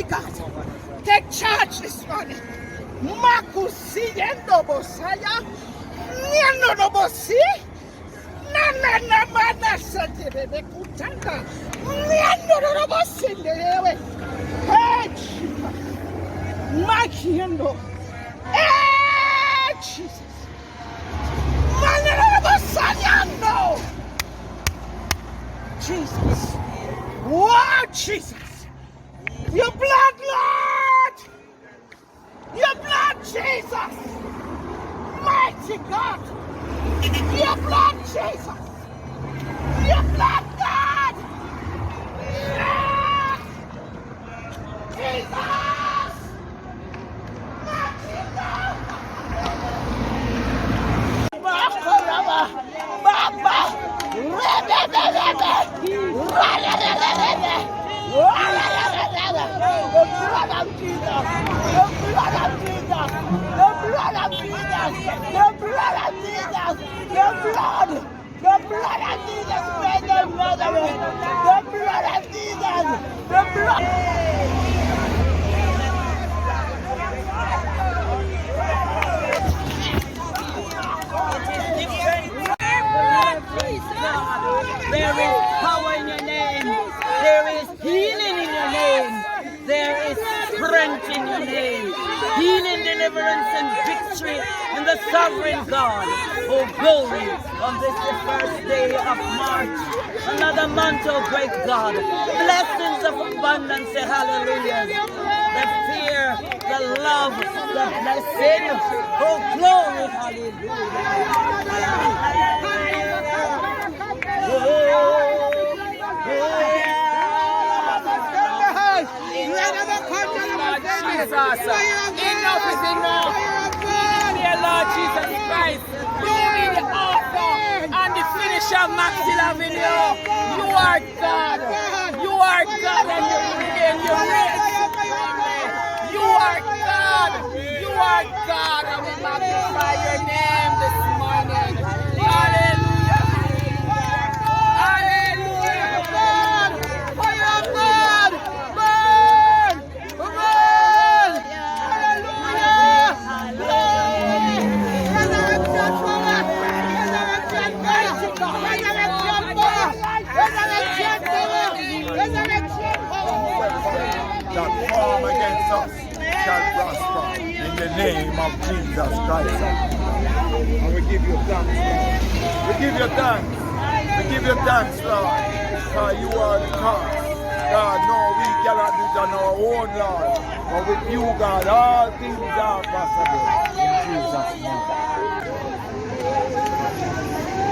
Mighty God, take charge this morning. Makusi yendo bosaya, nyendo no bosi, na mana sante bebe kutanga, nyendo no bosi ndewe. Hey Jesus, makiendo, hey Jesus, mana no bosaya no. Jesus, wow Jesus. Your blood, Lord! Your blood, Jesus! Mighty God! Your blood, Jesus! Your blood, God! Yes! Jesus! Mighty God! Baba! The blood of Jesus! The blood of Jesus! The blood of Jesus! The blood of Jesus! The blood! The blood of Jesus! Spread the blood of it! The blood of Jesus! The blood! There is power in your name. There is healing in your name. There is strength in your name. Healing, deliverance, and victory in the sovereign God. Oh, glory on this the first day of March. Another month, oh great God. Blessings of abundance, hallelujah. The fear, the love, the blessing. Oh, glory, Jesus, enough is enough. Dear Lord Jesus Christ, you be the author and the finisher of Maxfield Avenue. You are God. You are God and you reign. You reign supremely. You are God. You are God and we magnify your name this morning. Hallelujah. Hallelujah. God. Fire of God. Burn. Burn. Hallelujah. Resurrection power. Resurrection mighty God. Resurrection power. Resurrection power. Resurrection power. That form against us shall prosper in the name of Jesus Christ. And we give you thanks, Lord. We give you thanks. We give you thanks, Lord. For you are the cause. God, no, we cannot do it on our own, Lord. But with you, God, all things are possible.